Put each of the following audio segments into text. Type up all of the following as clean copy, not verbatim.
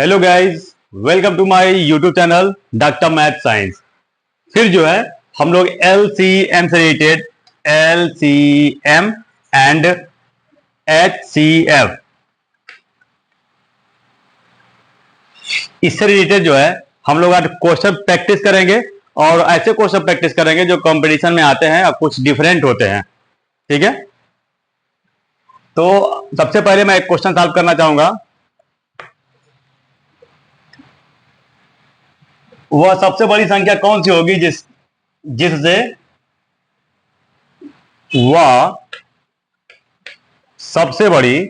Hello guys, welcome to my YouTube channel doctor math science. फिर जो है हम लोग एलसीएम से रिलेटेड एलसीएम एंड एचसीएफ इससे रिलेटेड जो है हम लोग आज क्वेश्चन प्रैक्टिस करेंगे और ऐसे क्वेश्चन प्रैक्टिस करेंगे जो कंपटीशन में आते हैं और कुछ डिफरेंट होते हैं। ठीक है, तो सबसे पहले मैं एक क्वेश्चन सॉल्व करना चाहूंगा। वह सबसे बड़ी संख्या कौन सी होगी जिससे वह सबसे बड़ी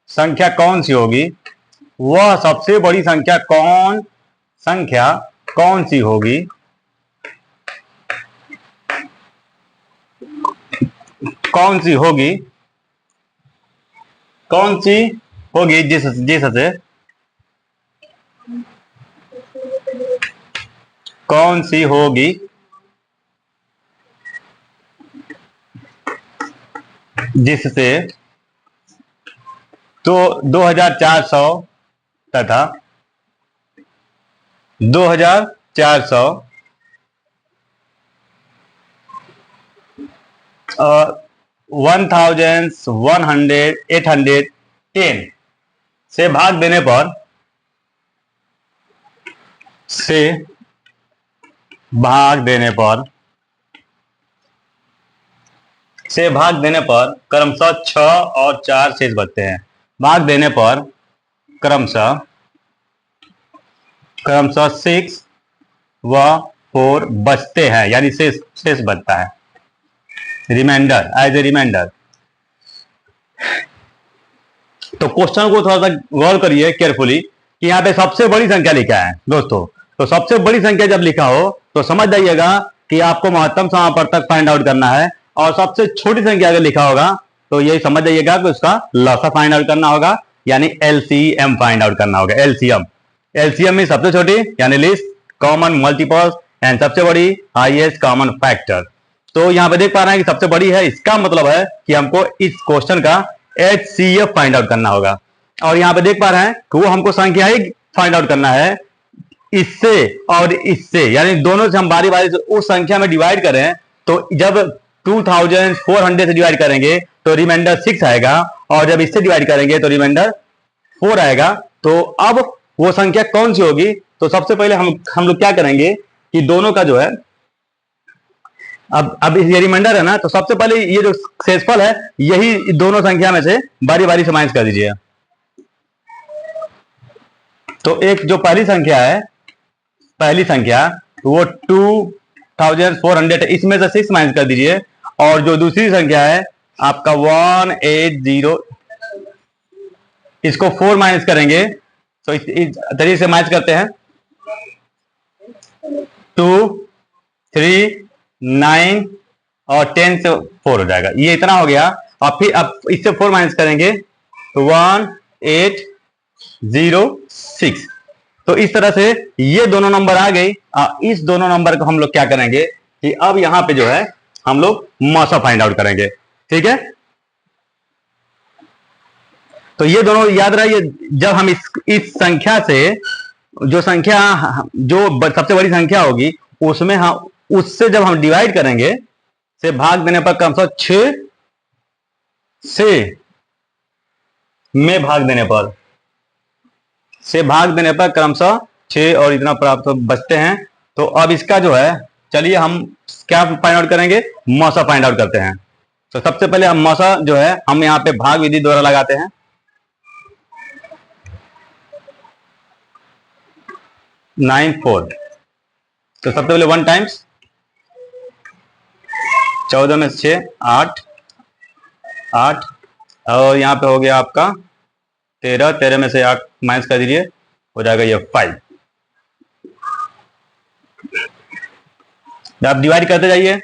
संख्या कौन सी होगी? वह सबसे बड़ी संख्या कौन सी होगी जिससे कौन सी होगी जिससे तो 2400 तथा 2400 810 से भाग देने पर क्रमशः 6 और 4 शेष बचते हैं। भाग देने पर क्रमशः 6 व 4 बचते हैं, यानी शेष बचता है, रिमाइंडर, एज ए रिमाइंडर। तो क्वेश्चन को थोड़ा सा गौर करिए केयरफुली कि यहाँ पे सबसे बड़ी संख्या लिखा है दोस्तों। तो सबसे बड़ी संख्या जब लिखा हो तो समझ जाइएगा कि आपको महत्तम समापवर्तक फाइंड आउट करना है, और सबसे छोटी संख्या अगर लिखा होगा तो यही समझ जाइएगा कि उसका लसा फाइंड आउट करना होगा, यानी एलसीएम फाइंड आउट करना होगा। एलसीएम में सबसे छोटी यानी लीस्ट कॉमन मल्टीपल्स एंड सबसे बड़ी हाईएस्ट कॉमन फैक्टर। तो यहाँ पे देख पा रहे हैं कि सबसे बड़ी है, इसका मतलब है कि हमको इस क्वेश्चन का एचसीएफ फाइंड आउट करना होगा। और यहाँ पे देख पा रहे हैं कि वो हमको संख्या ही फाइंड आउट करना है, इससे और इससे, यानी दोनों से हम बारी बारी से उस संख्या में डिवाइड करें। तो जब 2400 से डिवाइड करेंगे तो रिमाइंडर 6 आएगा, और जब इससे डिवाइड करेंगे तो रिमाइंडर 4 आएगा। तो अब वो संख्या कौन सी होगी? तो सबसे पहले हम लोग क्या करेंगे कि दोनों का जो है, अब ये रिमाइंडर है ना, तो सबसे पहले ये जो शेषफल है यही दोनों संख्या में से बारी बारी से माइनस कर दीजिए। तो एक जो पहली संख्या वो 2400 है, इसमें से 6 माइनस कर दीजिए। और जो दूसरी संख्या है आपका 180, इसको 4 माइनस करेंगे। तो इस तरीके से माइनस करते हैं, 2, 3, 9 और 10 से 4 हो जाएगा, ये इतना हो गया। और फिर अब इससे 4 माइनस करेंगे तो 1806। तो इस तरह से ये दोनों नंबर आ गई। इस दोनों नंबर को हम लोग क्या करेंगे कि अब यहां पे जो है हम लोग मौसा फाइंड आउट करेंगे। ठीक है, तो ये दोनों याद रहिए, जब हम इस संख्या से जो सबसे बड़ी संख्या होगी उसमें उससे जब हम डिवाइड करेंगे, से भाग देने पर क्रमशः 6 से भाग देने पर क्रमशः 6 और इतना प्राप्त बचते हैं। तो अब इसका जो है, चलिए हम क्या फाइंड आउट करेंगे, मौसा फाइंड आउट करते हैं। तो सबसे पहले हम मौसा जो है हम यहाँ पे भाग विधि द्वारा लगाते हैं। 9, 4, तो सबसे पहले 1 टाइम्स 14 में 6, 8, और यहाँ पे हो गया आपका 13 में से 8 माइनस कर दीजिए, हो जाएगा ये 5। आप डिवाइड करते जाइए,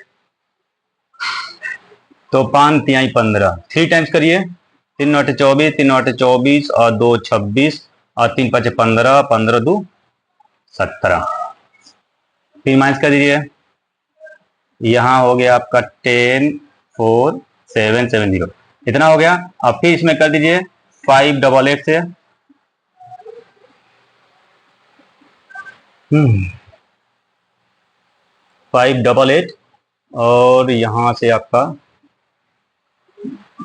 तो 5 तिहाई 15, 3 टाइम्स करिए, 3 9 24, 3 9 24 और 2 26 और 3 5 15, 15 2 17। फिर माइनस कर दीजिए, यहाँ हो गया आपका 10 4 7 7 0। इतना हो गया। अब फिर इसमें कर दीजिए 588 से 588 और यहां से आपका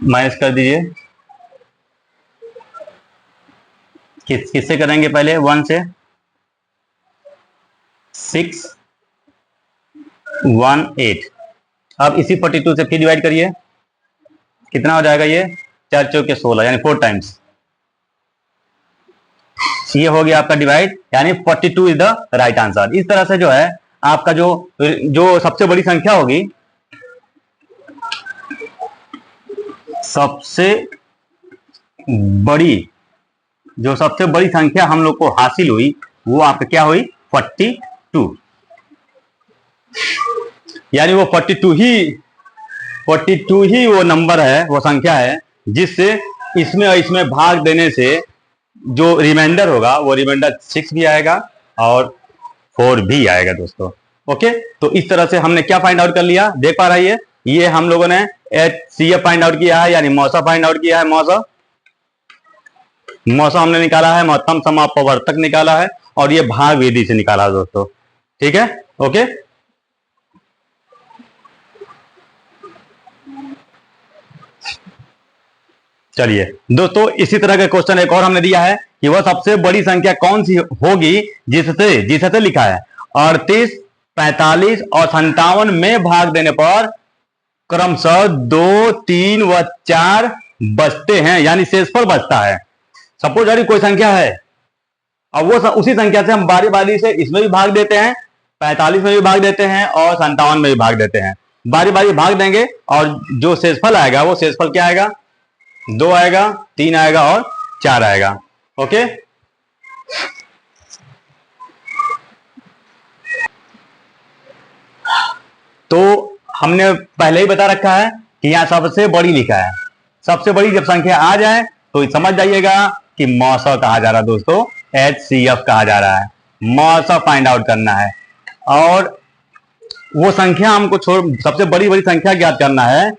माइनस कर दीजिए। किससे करेंगे पहले? 1 से 618। अब इसी 42 से फिर डिवाइड करिए, कितना हो जाएगा ये? 4 चौके 16 यानी 4 टाइम्स। ये हो गया आपका डिवाइड, यानी 42 इज द राइट आंसर। इस तरह से जो है आपका जो जो सबसे बड़ी संख्या होगी, सबसे बड़ी जो सबसे बड़ी संख्या हम लोग को हासिल हुई वो आपका क्या हुई? 42। यानी वो 42 ही वो नंबर है, वो संख्या है जिससे इसमें और इसमें भाग देने से जो रिमाइंडर होगा वो रिमाइंडर 6 भी आएगा और 4 भी आएगा दोस्तों। ओके, तो इस तरह से हमने क्या फाइंड आउट कर लिया, देख पा रही है? ये हम लोगों ने HCF फाइंड आउट किया है, यानी मौसा फाइंड आउट किया है। मौसा हमने निकाला है, महत्तम समापवर्तक निकाला है, और ये भाग विधि से निकाला है दोस्तों। ठीक है, ओके। चलिए दोस्तों, इसी तरह का क्वेश्चन एक और हमने दिया है कि वह सबसे बड़ी संख्या कौन सी होगी जिससे लिखा है 38, 45 और 57 में भाग देने पर क्रमशः 2, 3 व 4 बचते हैं, यानी शेषफल बचता है। सपोज यानी कोई संख्या है, अब वो उसी संख्या से हम बारी बारी से इसमें भी भाग देते हैं, 45 में भी भाग देते हैं और 57 में भी भाग देते हैं। बारी बारी भाग देंगे और जो शेषफल आएगा वो शेषफल क्या आएगा? 2 आएगा, 3 आएगा और 4 आएगा। ओके, तो हमने पहले ही बता रखा है कि यहां सबसे बड़ी लिखा है। सबसे बड़ी जब संख्या आ जाए तो समझ जाइएगा कि मौसा कहा जा रहा है दोस्तों, HCF कहा जा रहा है। मौसा फाइंड आउट करना है और वो संख्या हमको सबसे बड़ी संख्या ज्ञात करना है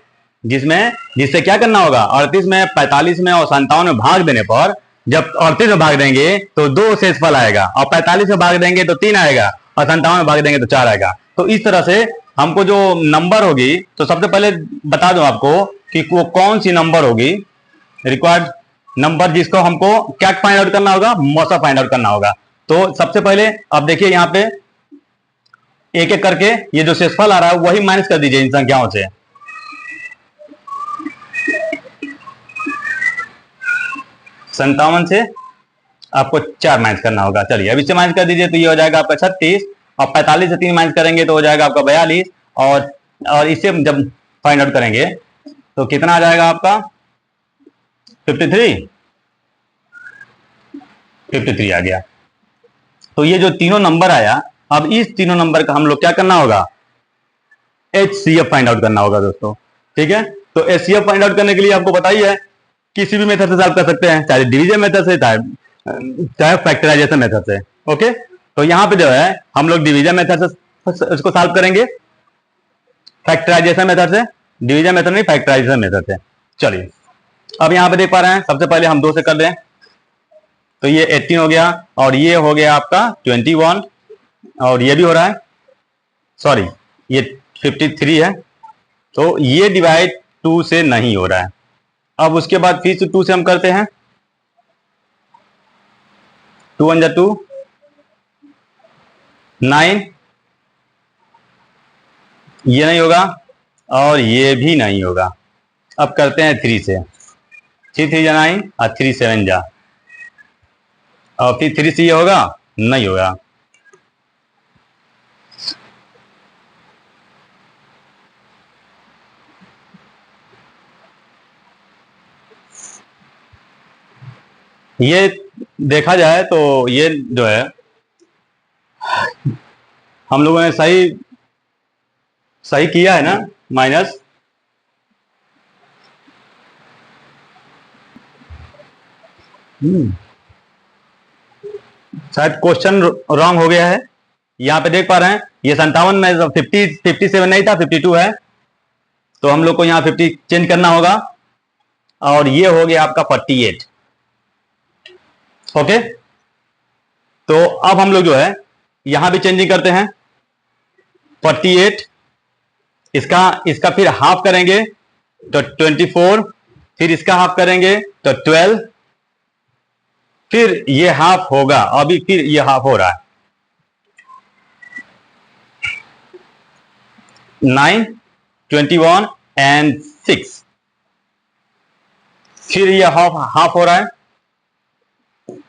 जिससे क्या करना होगा? 38 में, 45 में और 57 में भाग देने पर, जब 38 में भाग देंगे तो 2 शेषफल आएगा, और 45 में भाग देंगे तो 3 आएगा, और 57 में भाग देंगे तो 4 आएगा। तो इस तरह से हमको जो नंबर होगी, तो सबसे पहले बता दूं आपको कि वो कौन सी नंबर होगी, रिक्वायर्ड नंबर जिसको हमको क्या फाइंड आउट करना होगा? मौसा फाइंड आउट करना होगा। तो सबसे पहले अब देखिए यहाँ पे एक एक करके ये जो शेषफल आ रहा है वही माइनस कर दीजिए इन संख्याओं से। 57 से आपको 4 माइनस करना होगा। चलिए अब इससे माइनस कर दीजिए, तो ये हो जाएगा आपका 36, और 45 से 3 माइनस करेंगे तो हो जाएगा आपका 42, और इससे जब फाइंड आउट करेंगे तो कितना आ जाएगा आपका? 53 आ गया। तो ये जो तीनों नंबर आया, अब इस तीनों नंबर का हम लोग क्या करना होगा? HCF फाइंड आउट करना होगा दोस्तों। ठीक है, तो HCF फाइंड आउट करने के लिए आपको बताइए किसी भी मेथड से सॉल्व कर सकते हैं, चाहे डिवीजन मेथड से, चाहे फैक्टराइजेशन मेथड से। ओके, तो यहां पे जो है हम लोग डिवीजन मेथड से उसको सॉल्व करेंगे, फैक्टराइजेशन मेथड से, डिवीजन मेथड नहीं, फैक्टराइजेशन मेथड से। चलिए अब यहां पे देख पा रहे हैं, सबसे पहले हम 2 से कर दें, तो ये 18 हो गया, और ये हो गया आपका 21, और ये भी हो रहा है, सॉरी ये 53 है, तो ये डिवाइड 2 से नहीं हो रहा है। अब उसके बाद फिर से 2 से हम करते हैं, 2 1 2, 9, ये नहीं होगा और ये भी नहीं होगा। अब करते हैं 3 से, 3 3 जा 9 और 3 7 जा, और फिर 3 से ये होगा? नहीं होगा। ये देखा जाए तो ये जो है हम लोगों ने सही किया है ना, माइनस। शायद क्वेश्चन रॉन्ग हो गया है। यहां पे देख पा रहे हैं ये 57 में 57 नहीं था, 52 है, तो हम लोग को यहाँ 50 चेंज करना होगा। और ये हो गया आपका 48। ओके, तो अब हम लोग जो है यहां भी चेंजिंग करते हैं। 48 इसका इसका फिर हाफ करेंगे तो 24, फिर इसका हाफ करेंगे तो 12, फिर ये हाफ होगा, अभी फिर ये हाफ हो रहा है 9, 21 एंड 6, फिर ये हाफ हाफ हो रहा है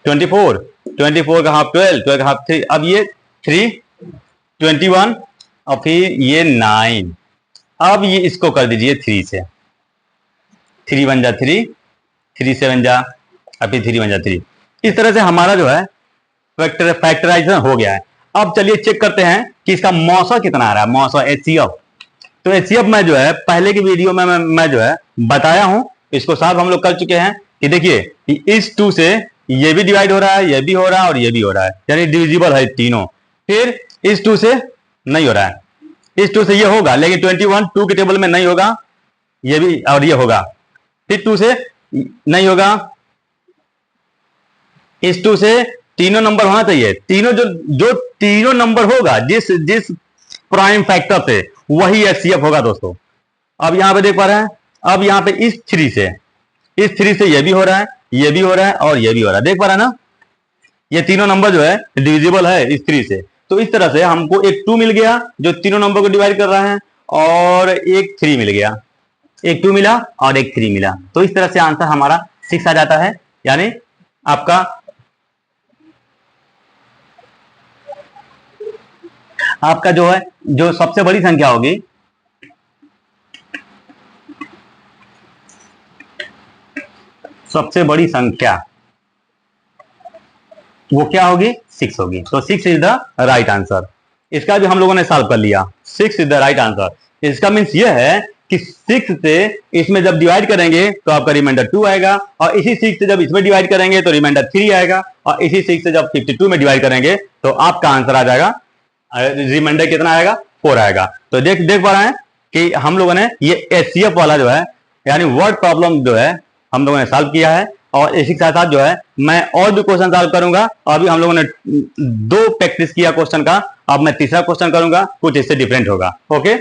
24, 24 का हाफ 12, 12 का हाफ 3, अब ये 3, 21 और फिर ये 9। अब ये इसको कर दीजिए 3 से, 3 बन जा 3, 3 से बन जा, और फिर 3 बन जा 3। इस तरह से हमारा जो है फैक्टराइजेशन हो गया है। अब चलिए चेक करते हैं कि इसका मौसा कितना आ रहा है, मौसा एचसीएफ। तो एचसीएफ में जो है पहले की वीडियो में मैं जो है बताया हूं, इसको साफ हम लोग कर चुके हैं कि देखिए इस 2 से ये भी डिवाइड हो रहा है, ये भी हो रहा है और ये भी हो रहा है, यानी डिविजिबल है तीनों। फिर इस 2 से नहीं हो रहा है, इस 2 से ये होगा, लेकिन 21 2 के टेबल में नहीं होगा, ये भी और ये होगा। फिर 2 से नहीं होगा, इस 2 से तीनों नंबर होना चाहिए, तीनों जो तीनों नंबर होगा जिस जिस प्राइम फैक्टर से, वही एचसीएफ होगा दोस्तों। अब यहां पे देख पा रहे हैं, अब यहां पे इस 3 से ये भी हो रहा है, ये भी हो रहा है और ये भी हो रहा है, देख पा रहे हैं ना, ये तीनों नंबर जो है डिविजिबल है इस 3 से। तो इस तरह से हमको एक 2 मिल गया जो तीनों नंबर को डिवाइड कर रहा है, और एक 3 मिल गया, एक 2 मिला और एक 3 मिला। तो इस तरह से आंसर हमारा 6 आ जाता है, यानी आपका जो है जो सबसे बड़ी संख्या होगी, सबसे बड़ी संख्या वो क्या होगी, 6 होगी। तो 6 इज द राइट आंसर। इसका भी हम लोगों ने सॉल्व कर लिया, 6 इज द राइट आंसर। इसका मीन्स ये है कि 6 से इसमें जब डिवाइड करेंगे तो आपका रिमाइंडर 2 आएगा, और इसी 6 से जब इसमें डिवाइड करेंगे तो रिमाइंडर 3 आएगा, और इसी 6 से जब 52 में डिवाइड करेंगे तो आपका आंसर आ जाएगा, रिमाइंडर कितना आएगा, 4 आएगा। तो देख पा रहे हैं कि हम लोगों ने ये एचसीएफ वाला जो है यानी वर्ड प्रॉब्लम जो है हम लोगों ने सॉल्व किया है, और इसी के साथ साथ जो है मैं और भी क्वेश्चन सॉल्व करूंगा। अभी हम लोगों ने 2 प्रैक्टिस किया क्वेश्चन का, अब मैं तीसरा क्वेश्चन करूंगा, कुछ इससे डिफरेंट होगा। ओके,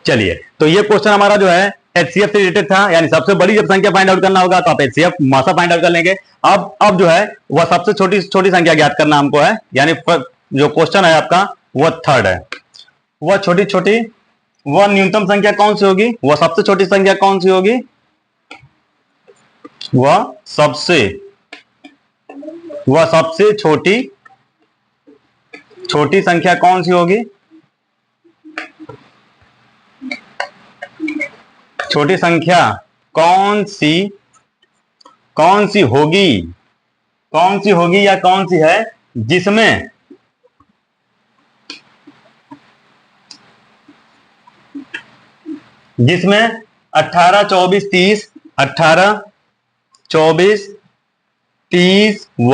चलिए, तो ये क्वेश्चन हमारा जो है एचसीएफ से रिलेटेड था, यानी सबसे बड़ी जब संख्या फाइंड आउट करना होगा तो आप एचसीएफ मौसा फाइंड आउट कर लेंगे। अब जो है वह सबसे छोटी छोटी संख्या ज्ञात करना हमको है, यानी जो क्वेश्चन है आपका वह थर्ड है। वह छोटी छोटी, वह न्यूनतम संख्या कौन सी होगी, वह सबसे छोटी संख्या कौन सी होगी, वह सबसे छोटी संख्या कौन सी होगी, छोटी संख्या कौन सी होगी, या कौन सी है जिसमें 18, 24, 30, 18, 24, 30 व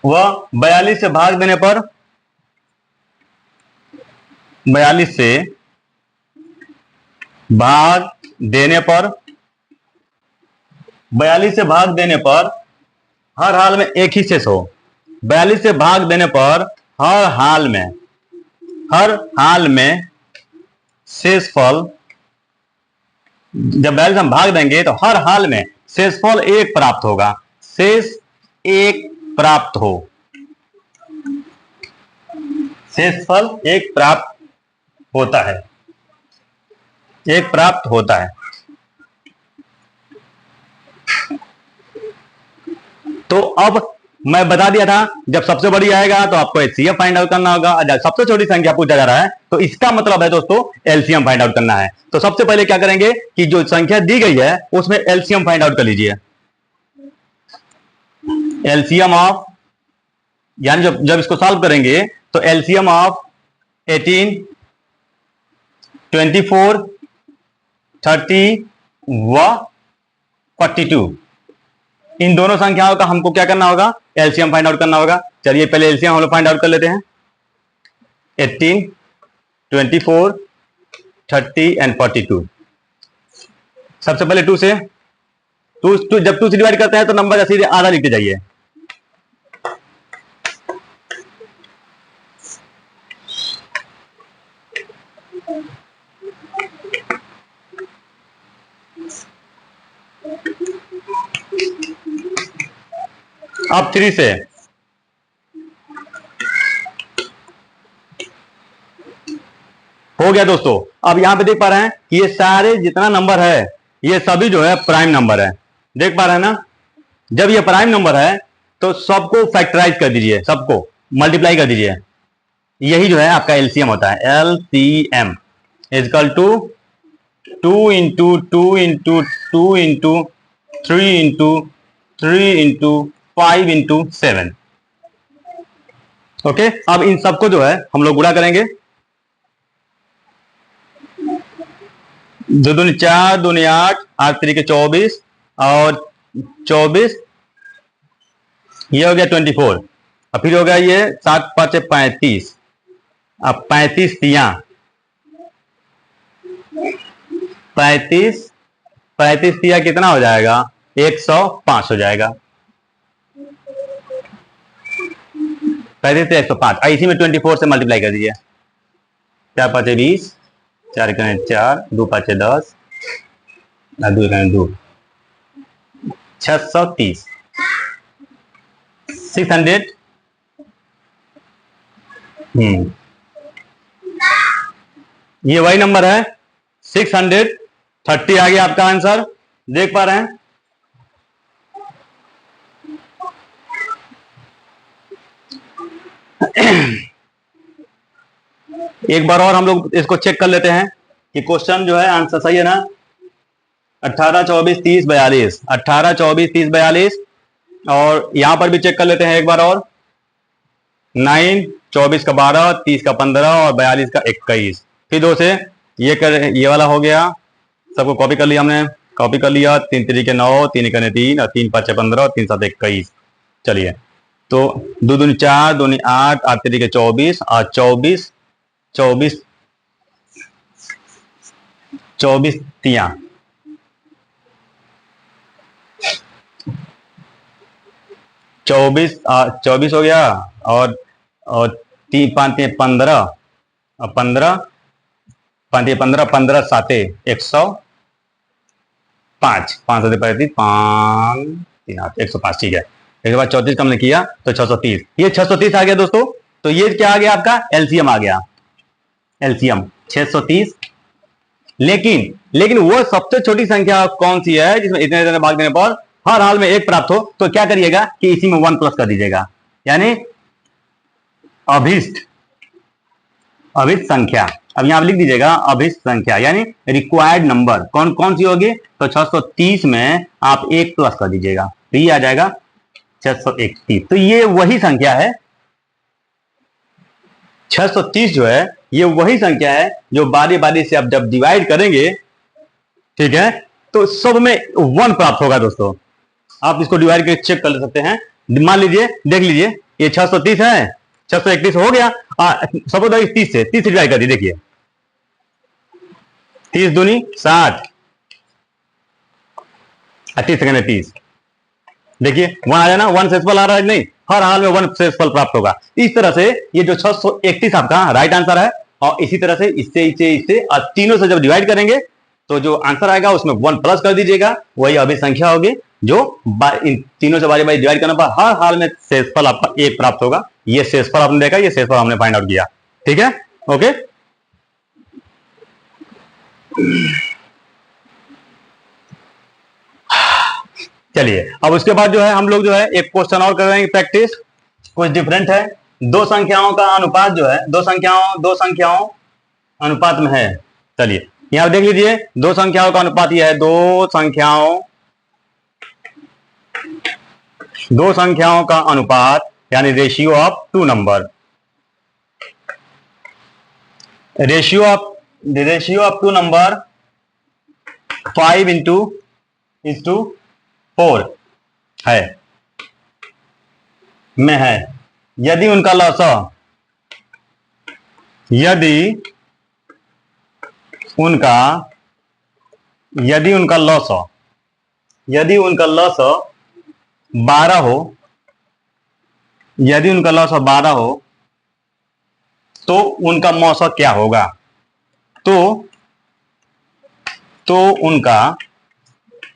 42 से भाग देने पर, 42 से भाग देने पर 42 से भाग देने पर हर हाल में एक ही शेष हो। 42 से भाग देने पर हर हाल में शेषफल, जब 42 हम भाग देंगे तो हर हाल में शेषफल 1 प्राप्त होगा, शेष 1 प्राप्त हो, शेषफल 1 प्राप्त होता है, 1 प्राप्त होता है। तो अब मैं बता दिया था जब सबसे बड़ी आएगा तो आपको एचसीएफ फाइंड आउट करना होगा, जब सबसे छोटी संख्या पूछा जा रहा है तो इसका मतलब है दोस्तों एलसीएम फाइंड आउट करना है। तो सबसे पहले क्या करेंगे कि जो संख्या दी गई है उसमें एलसीएम फाइंड आउट कर लीजिए। एलसीएम ऑफ, यानी जब इसको सॉल्व करेंगे तो एलसीएम ऑफ 18, 24, 30 व 42, इन दोनों संख्याओं का हमको क्या करना होगा, एलसीएम फाइंड आउट करना होगा। चलिए पहले एलसीएम हम लोग फाइंड आउट कर लेते हैं। 18, 24, 30 एंड 42। सबसे पहले 2 से, जब 2 से डिवाइड करते हैं तो नंबर का सीधे आधा लिखते जाइए। अब 3 से, हो गया दोस्तों। अब यहां पे देख पा रहे हैं कि ये सारे जितना नंबर है ये सभी जो है प्राइम नंबर है। देख पा रहे हैं ना, जब ये प्राइम नंबर है तो सबको फैक्टराइज कर दीजिए, सबको मल्टीप्लाई कर दीजिए। यही जो है आपका एलसीएम होता है। LCM is equal to 2 into 2 into 2 into 3 into 3 into 5 into 7। Okay, अब इन सबको जो है हम लोग गुणा करेंगे। 2 दूनी 4, 2 दूनी 8, 8 3 के 24 और 24, ये हो गया 24। और फिर हो गया ये 7 5 35। अब 35 तिया 35 तिया कितना हो जाएगा, 105 हो जाएगा। 35 से 105, इसी में 24 से मल्टीप्लाई कर दीजिए। 4 5 20, 4 करें 4, 2 5 10, 2 करें 2, 630, 600। ये वही नंबर है, 630 आ गया आपका आंसर। देख पा रहे हैं। एक बार और हम लोग इसको चेक कर लेते हैं कि क्वेश्चन जो है आंसर सही है ना। 18 24 30 42, 18 24 30 42। और यहां पर भी चेक कर लेते हैं एक बार और। 9 24 का 12, 30 का 15 और 42 का 21। फिर 2 से ये वाला हो गया। सबको कॉपी कर लिया हमने, कॉपी कर लिया। 3 3 के 9, 3 के 3 और 3 5 15 और 3 7 21। चलिए तो 2 दूनी 4, 2 दूनी 8, 8 3 के 24 और 24 तिया 24 हो गया। और 3 5 15 और 15 5 15 15 7 105, 5 7 35, 5 3 8 105। ठीक है, इसके बाद 34 का हमने किया तो 630। ये 630 आ गया दोस्तों। तो ये क्या आ गया आपका, एलसीएम आ गया। एलसीएम 630। लेकिन वो सबसे छोटी संख्या कौन सी है जिसमें इतने भाग देने पर हर हाल में 1 प्राप्त हो? तो क्या करिएगा कि इसी में 1 प्लस कर दीजिएगा, यानी अभिष्ट संख्या। अब यहां लिख दीजिएगा अभिष्ट संख्या, यानी रिक्वायर्ड नंबर कौन कौन सी होगी। तो 630 में आप 1 प्लस कर दीजिएगा तो ये आ जाएगा 631। तो ये वही संख्या है, 630 जो है ये वही संख्या है जो बारी बारी से आप जब डिवाइड करेंगे, ठीक है, तो सब में 1 प्राप्त होगा दोस्तों। आप इसको डिवाइड करके चेक कर सकते हैं। मान लीजिए, देख लीजिए, ये 630 है, 631 हो गया। सपोज 30 से डिवाइड कर दिए। देखिए 30 दूनी 60, 30 सेकंड 30। देखिए 1 आ जाना, 1 शेषफल आ रहा है नहीं, हर हाल में 1 शेषफल प्राप्त होगा। इस तरह से ये जो 631 आपका राइट आंसर है। और इसी तरह से इससे और तीनों से जब डिवाइड करेंगे तो जो आंसर आएगा उसमें 1 प्लस कर दीजिएगा, वही अभी संख्या होगी जो इन तीनों से बारी बारी डिवाइड करने पर हर हाल में शेषफल आपका 1 प्राप्त होगा। ये शेषफल आपने देखा, ये शेषफल हमने फाइंड आउट किया। ठीक है, ओके। चलिए अब उसके बाद जो है हम लोग जो है एक क्वेश्चन और कर रहे हैं, प्रैक्टिस कुछ डिफरेंट है। दो संख्याओं का अनुपात जो है दो संख्याओं अनुपात में है। चलिए यहां देख लीजिए, दो संख्याओं का अनुपात यह है, दो संख्याओं का अनुपात, यानी ratio of two number. Ratio of two number 5 into 4। है, में है, यदि उनका लॉस यदि उनका लॉस यदि उनका लॉस 12 हो, यदि उनका लॉस 12 हो तो उनका मौसम क्या होगा? तो उनका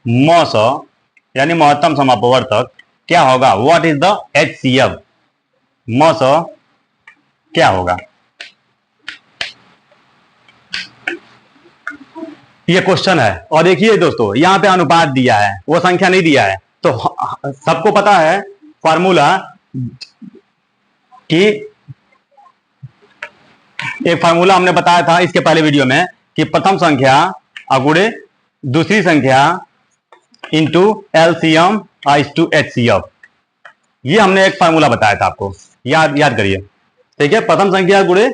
मौसम यानी महत्तम समापवर्तक क्या होगा? What is the HCF? मौसम क्या होगा? ये क्वेश्चन है। और देखिए दोस्तों, यहां पे अनुपात दिया है, वो संख्या नहीं दिया है। तो सबको पता है फार्मूला कि एक फार्मूला हमने बताया था इसके पहले वीडियो में कि प्रथम संख्या अगुणे दूसरी संख्या इंटू LCM टू HCF। ये हमने एक फार्मूला बताया था आपको, याद करिए। ठीक है, प्रथम संख्या गुणे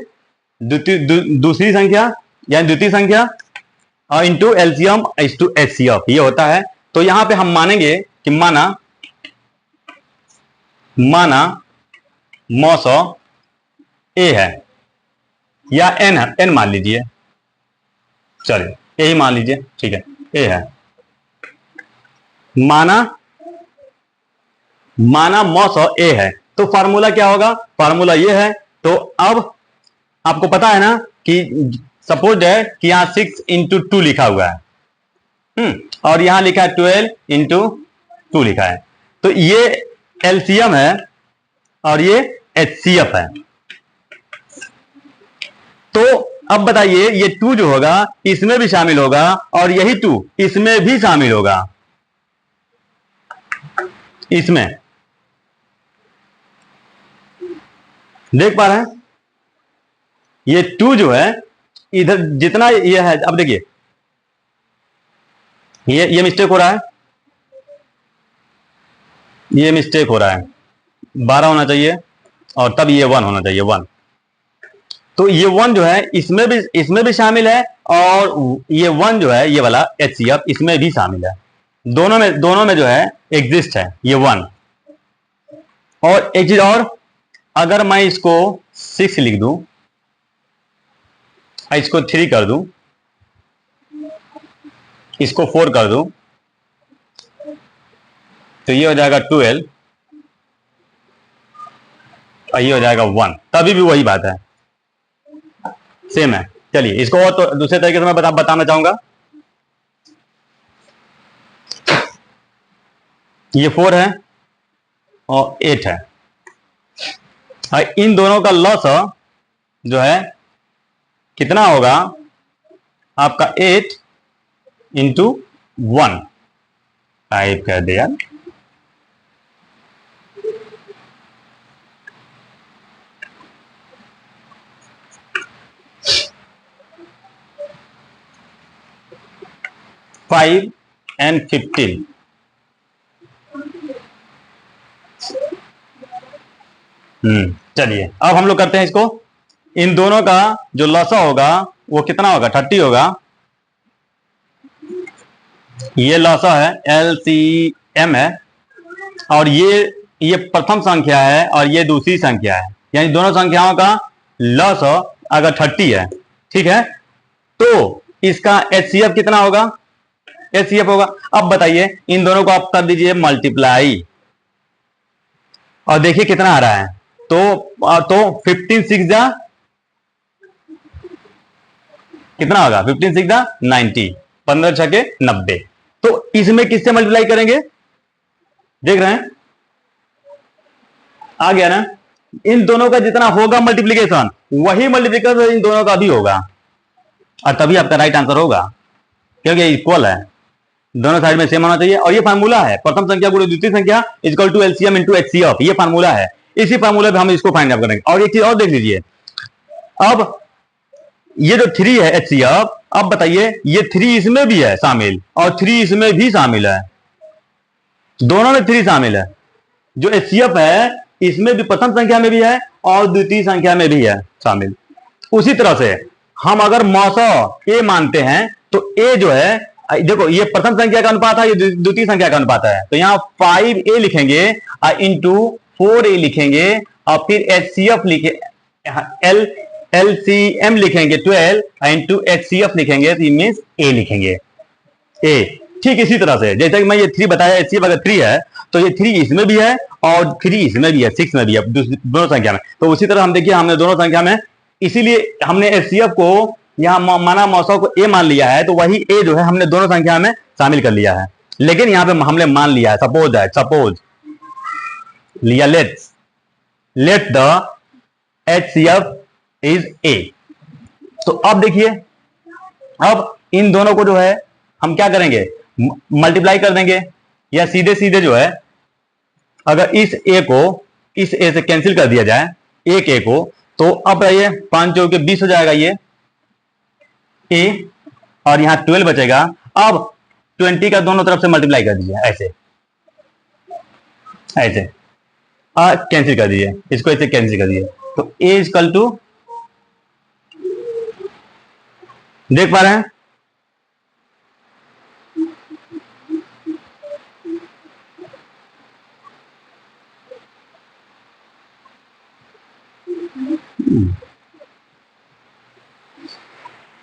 दूसरी संख्या यानी द्वितीय संख्या और इंटू LCM टू HCF ये होता है। तो यहां पे हम मानेंगे कि माना मौसो ए है या एन है, एन मान लीजिए, चलिए यही मान लीजिए, ठीक है, ए है। माना मौसो ए है तो फार्मूला क्या होगा? फार्मूला ये है। तो अब आपको पता है ना कि सपोज है कि यहां 6 इंटू 2 लिखा हुआ है, और यहां लिखा है 12 इंटू 2 लिखा है। तो ये LCM है और ये HCF है। तो अब बताइए, ये 2 जो होगा इसमें भी शामिल होगा और यही 2 इसमें भी शामिल होगा। इसमें देख पा रहे हैं, ये 2 जो है इधर जितना ये है, अब देखिए ये मिस्टेक हो रहा है, ये मिस्टेक हो रहा है, 12 होना चाहिए और तब ये 1 होना चाहिए, 1। तो ये 1 जो है इसमें भी शामिल है और ये 1 जो है ये वाला HCF इसमें भी शामिल है। दोनों में जो है एग्जिस्ट है ये 1। और एक चीज और, अगर मैं इसको 6 लिख दूं, इसको 3 कर दूं, इसको 4 कर दूं, तो ये हो जाएगा 12 और ये हो जाएगा 1, तभी भी वही बात है, सेम है। चलिए इसको और तो दूसरे तरीके से मैं बताना चाहूंगा। ये 4 है और 8 है, और इन दोनों का लॉस जो है कितना होगा आपका? 8 इंटू 1 टाइप कर दे यार, फाइव एंड 15। चलिए अब हम लोग करते हैं इसको। इन दोनों का जो लॉस होगा वो कितना होगा? 30 होगा। ये लॉस है LCM है और ये प्रथम संख्या है और ये दूसरी संख्या है, यानी दोनों संख्याओं का लॉस अगर 30 है, ठीक है, तो इसका HCF कितना होगा? HCF होगा। अब बताइए इन दोनों को आप कर दीजिए मल्टीप्लाई और देखिए कितना आ रहा है। तो 15 6 जा कितना होगा? 15 6 जा 90, 15 6 के 90। तो इसमें किससे मल्टीप्लाई करेंगे? देख रहे हैं, आ गया ना? इन दोनों का जितना होगा मल्टीप्लीकेशन, वही मल्टीप्लीकेशन इन दोनों का भी होगा और तभी आपका राइट आंसर होगा, क्योंकि इक्वल है, दोनों साइड में सेम होना चाहिए। और ये फार्मूला है, प्रथम संख्या गुणे द्वितीय संख्या equal to LCM into HCF, ये फार्मूला है। इसी फार्मूले पे हम इसको फाइंड आउट करेंगे। और एक चीज और देख लीजिए, अब ये जो 3 है HCF, अब बताइए ये 3 इसमें भी है शामिल और 3 इसमें भी शामिल है, दोनों में 3 शामिल है। जो HCF है इसमें भी प्रथम संख्या में भी है और द्वितीय संख्या में भी है शामिल। उसी तरह से हम अगर मौसो ए मानते हैं तो ए जो है देखो ये प्रथम संख्या का अनुपात है, ये द्वितीय संख्या का अनुपात है, तो यहाँ 5a लिखेंगे इंटू 4a लिखेंगे और फिर HCF लिखे एल LCM लिखेंगे 12 इंटू HCF लिखेंगे, तो मीन्स a लिखेंगे a। ठीक इसी तरह से जैसे कि मैं ये 3 बताया, HCF अगर 3 है तो ये 3 इसमें भी है और 3 इसमें भी है, 6 में भी है, दोनों संख्या में। तो उसी तरह हम देखिए हमने दोनों संख्या में, इसीलिए हमने HCF को यहाँ माना मौसों को a मान लिया है, तो वही a जो है हमने दोनों संख्या में शामिल कर लिया है। लेकिन यहाँ पे हमने मान लिया है, सपोज लिया, let the HCF is a। तो अब देखिए, अब इन दोनों को जो है हम क्या करेंगे, मल्टीप्लाई कर देंगे, या सीधे सीधे जो है अगर इस a को इस a से कैंसिल कर दिया जाए, एक a को, तो अब ये 5 चौके 20 हो जाएगा ये a, और यहां 12 बचेगा। अब 20 का दोनों तरफ से मल्टीप्लाई कर दीजिए, ऐसे ऐसे कैंसिल कर दीजिए, इसको ऐसे कैंसिल कर दीजिए, तो a इक्वल टू, देख पा रहे हैं,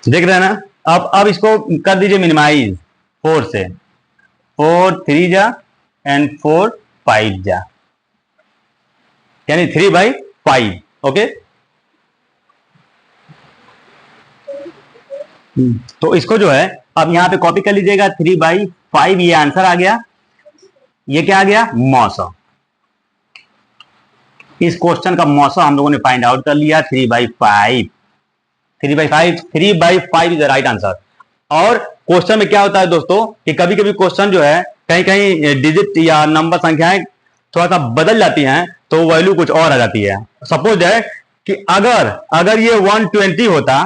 देख रहे हैं ना। अब इसको कर दीजिए मिनिमाइज 4 से, 4 3 जा एंड 4 5 जा, यानी 3/5। ओके, तो इसको जो है अब यहां पे कॉपी कर लीजिएगा, 3/5 ये आंसर आ गया। ये क्या आ गया, मौसम। इस क्वेश्चन का मौसम हम लोगों ने फाइंड आउट कर लिया, 3/5। 3/5 इज द राइट आंसर। और क्वेश्चन में क्या होता है दोस्तों कि कभी कभी क्वेश्चन जो है कहीं कहीं डिजिट या नंबर संख्याएं थोड़ा सा बदल जाती हैं, तो वैल्यू कुछ और आ जाती है। सपोज है कि अगर ये 120 होता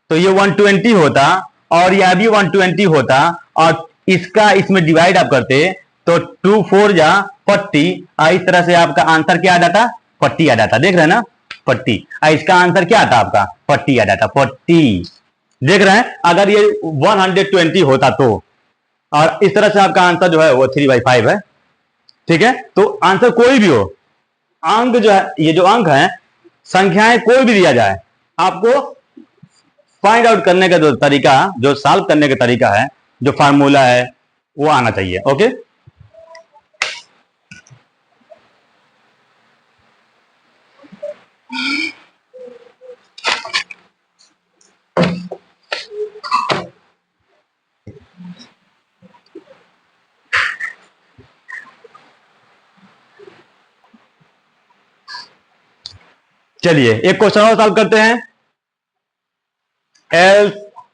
तो ये 120 होता, और यह भी 120 होता, और इसका इसमें डिवाइड आप करते तो 2 4 जा 40, इस तरह से आपका आंसर क्या आ जाता, 40 आ जाता। देख रहे हैं ना, 40। इसका आंसर क्या आता आपका, 40 आ जाता, 40। देख रहे हैं, अगर ये 120 होता तो, और इस तरह से आपका आंसर जो है वो 3/5 है। ठीक है, तो आंसर कोई भी हो, अंक जो है, ये जो अंक है, संख्याएं कोई भी दिया जाए, आपको फाइंड आउट करने का जो तरीका, जो सॉल्व करने का तरीका है, जो फार्मूला है, वो आना चाहिए। ओके, चलिए एक क्वेश्चन और सॉल्व करते हैं।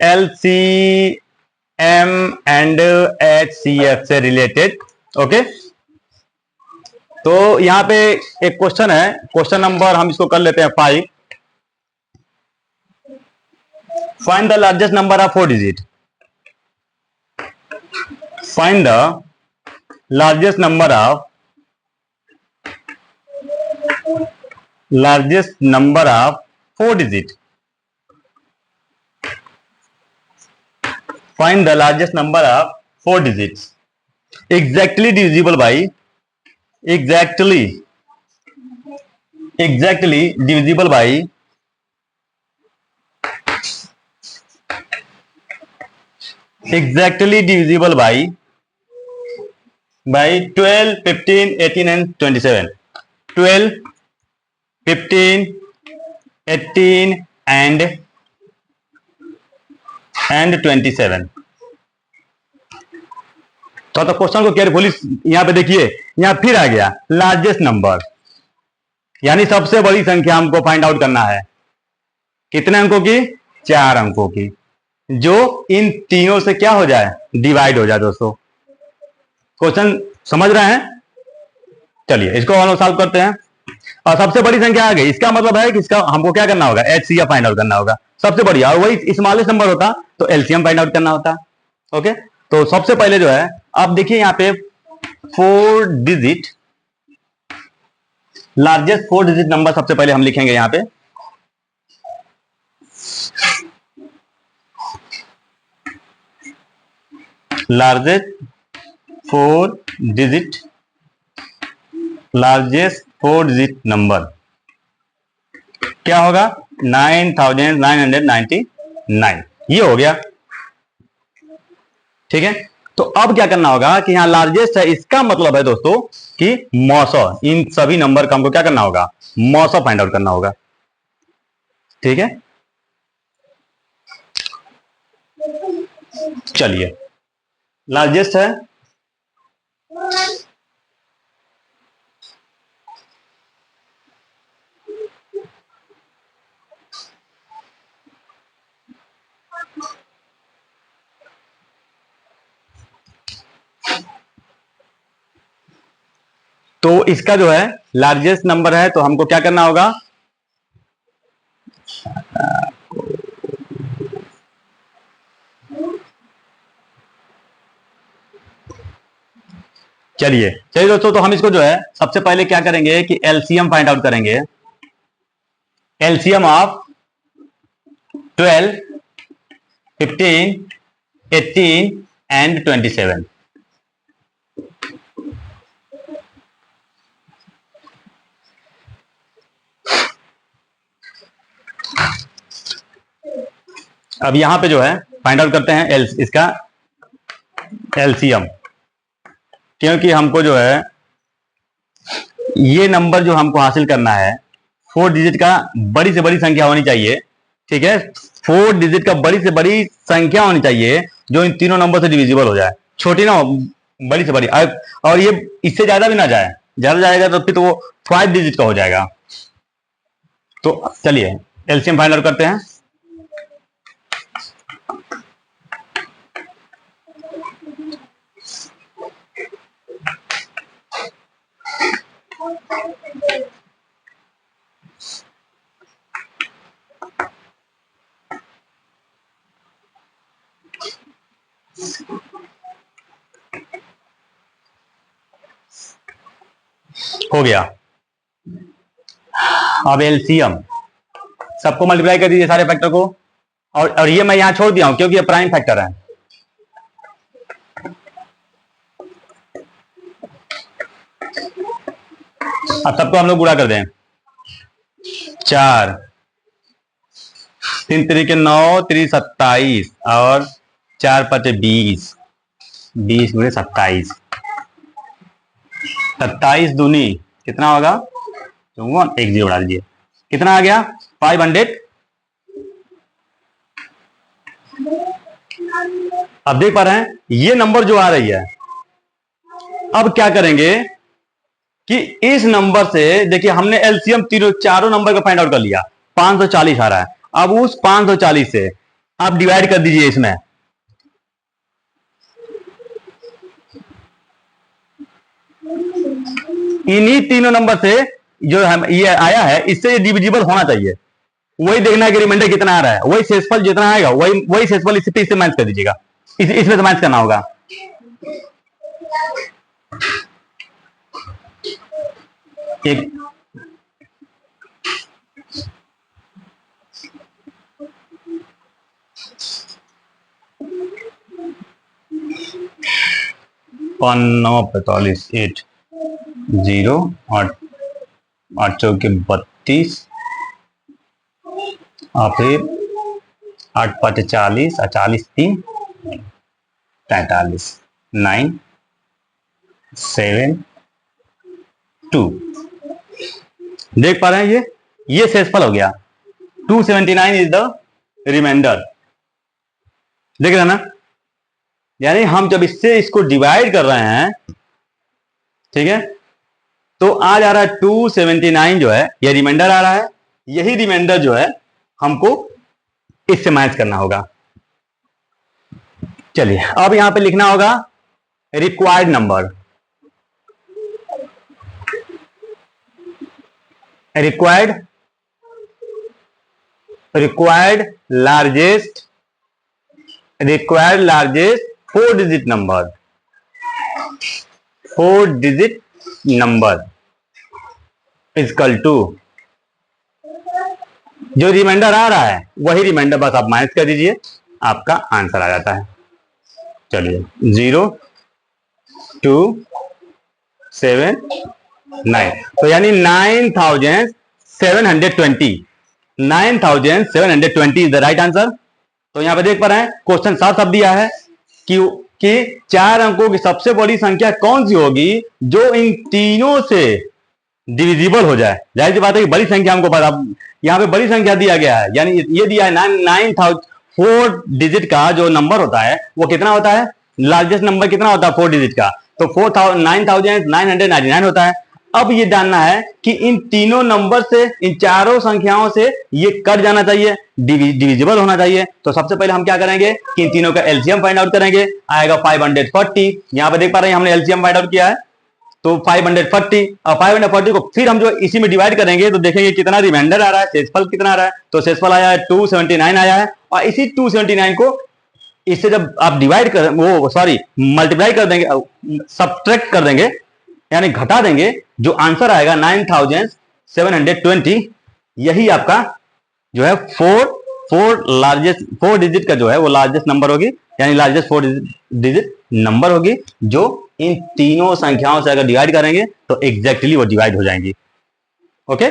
LCM एंड HCF से रिलेटेड। ओके, तो यहां पे एक क्वेश्चन है, क्वेश्चन नंबर हम इसको कर लेते हैं 5। Find the largest number of 4 digit. Find the largest number of four digit. Find the largest number of 4 digits. Exactly divisible by exactly divisible by 12, 15, 18 and 27. 12, 15, 18 and 27। तो क्वेश्चन को carefully यहां पे देखिए, यहां फिर आ गया लार्जेस्ट नंबर, यानी सबसे बड़ी संख्या हमको फाइंड आउट करना है। कितने अंकों की, 4 अंकों की, जो इन तीनों से क्या हो जाए, डिवाइड हो जाए। दोस्तों क्वेश्चन समझ रहे हैं, चलिए इसको हम लोग सॉल्व करते हैं। और सबसे बड़ी संख्या आ गई, इसका मतलब है कि इसका हमको क्या करना होगा, HCF फाइंड आउट करना होगा, सबसे बड़ी। और वही स्मॉलेस्ट नंबर होता तो LCM फाइंड आउट करना होता। ओके, तो सबसे पहले जो है, आप देखिए यहां पे 4 डिजिट, लार्जेस्ट 4 डिजिट नंबर सबसे पहले हम लिखेंगे यहां पे। लार्जेस्ट फोर डिजिट नंबर क्या होगा? 9999, ये हो गया। ठीक है, तो अब क्या करना होगा कि यहां लार्जेस्ट है, इसका मतलब है दोस्तों कि मौसौ, इन सभी नंबर का हमको क्या करना होगा? मौसौ फाइंड आउट करना होगा। ठीक है, चलिए लार्जेस्ट है तो इसका जो है लार्जेस्ट नंबर है, तो हमको क्या करना होगा? चलिए चलिए दोस्तों, तो हम इसको जो है सबसे पहले क्या करेंगे कि एलसीएम फाइंड आउट करेंगे। LCM of 12, 15, 18 and 27। अब यहां पे जो है फाइंड आउट करते हैं इसका एलसीएम, क्योंकि हमको जो है ये नंबर जो हमको हासिल करना है 4 डिजिट का बड़ी से बड़ी संख्या होनी चाहिए। ठीक है, 4 डिजिट का बड़ी से बड़ी संख्या होनी चाहिए जो इन तीनों नंबर से डिविजिबल हो जाए, छोटी ना हो, बड़ी से बड़ी, और ये इससे ज्यादा भी ना जाए, ज्यादा जाएगा तो फिर तो वो 5 डिजिट का हो जाएगा। तो चलिए एलसीएम फाइंड आउट करते हैं। हो गया। अब एलसीएम सबको मल्टीप्लाई कर दीजिए, सारे फैक्टर को, और ये मैं यहां छोड़ दिया हूं क्योंकि ये प्राइम फैक्टर है। अब सबको हम लोग गुणा कर दें। 4 3 3 के 9, 3 27 और 4 5 20, 20 गुणे 27, 27 दूनी कितना होगा? 1 0 उड़ा दीजिए, कितना आ गया? 500। अब देख पा रहे हैं ये नंबर जो आ रही है, अब क्या करेंगे कि इस नंबर से, देखिए हमने एलसीएम चारों नंबर का फाइंड आउट कर लिया, 540 आ रहा है। अब उस 540 से आप डिवाइड कर दीजिए इसमें, इन्हीं तीनों नंबर से जो हम ये आया है, इससे ये डिविजिबल होना चाहिए। वही देखना है कि रिमाइंडर कितना आ रहा है, वही शेषफल जितना आएगा वही शेषफल इससे मैच कर दीजिएगा, इसमें से मैच करना होगा। एक पान 9 45 8 0 8 8 चौके 32 और फिर 8 5 40 और 40 3 43 9 7 2। देख पा रहे हैं ये शेषफल हो गया। 279 इज द रिमाइंडर। देख रहे हैं ना, यानी हम जब इससे इसको डिवाइड कर रहे हैं, ठीक है, तो आ जा रहा है 279 जो है ये रिमाइंडर आ रहा है। यही रिमाइंडर जो है हमको इससे मैच करना होगा। चलिए अब यहां पे लिखना होगा required number, required largest 4 digit number, 4 digit number is equal to जो रिमाइंडर आ रहा है वही रिमाइंडर बस आप माइनस कर दीजिए, आपका आंसर आ जाता है। चलिए 0 2 7 9, तो यानी 9720, 9720 इज द राइट आंसर। तो यहां पे देख पा रहे हैं क्वेश्चन साफ साफ दिया है कि 4 अंकों की सबसे बड़ी संख्या कौन सी होगी जो इन तीनों से डिविजिबल हो जाए। जाहिर सी बात है कि बड़ी संख्या हमको पता, यहाँ पे बड़ी संख्या दिया गया है, यानी ये दिया है 9,000, 4 डिजिट का जो नंबर होता है वो कितना होता है, लार्जेस्ट नंबर कितना होता है 4 डिजिट का, तो 9,999 होता है। अब ये जानना है कि इन तीनों नंबर से, इन चारों संख्याओं से ये कट जाना चाहिए, डिविजिबल होना चाहिए। तो सबसे पहले हम क्या करेंगे कि इन तीनों का एलसीएम फाइंड आउट करेंगे, आएगा 540। यहां पे देख पा रहे हैं हमने एलसीएम फाइंड आउट किया है, तो 540, और 540 को फिर हम जो इसी में डिवाइड करेंगे तो देखेंगे कितना रिमाइंडर आ रहा है, शेषफल कितना आ रहा है, तो शेषफल आया है 279 आया है। और इसी 279 को इससे जब आप डिवाइड कर मल्टीप्लाई कर देंगे, सब्ट्रैक्ट कर देंगे यानी घटा देंगे, जो आंसर आएगा 9720, यही आपका जो है 4 डिजिट का जो है वो लार्जेस्ट नंबर होगी, यानी लार्जेस्ट 4 डिजिट नंबर होगी, जो इन तीनों संख्याओं से अगर डिवाइड करेंगे तो एग्जैक्टली वो डिवाइड हो जाएंगी। ओके,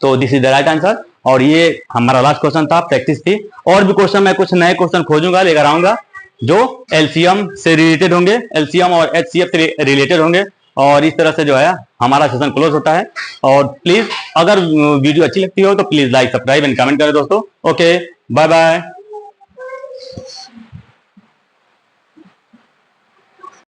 तो this is the right answer. और ये हमारा लास्ट क्वेश्चन था, प्रैक्टिस थी। और भी क्वेश्चन, मैं कुछ नए क्वेश्चन खोजूंगा, लेकर आऊंगा जो एलसीएम से रिलेटेड होंगे, एलसीएम और एचसीएफ से रिलेटेड होंगे, और इस तरह से जो है हमारा सेशन क्लोज होता है। और प्लीज अगर वीडियो अच्छी लगती हो तो please like, subscribe and comment करें दोस्तों। Okay, bye bye.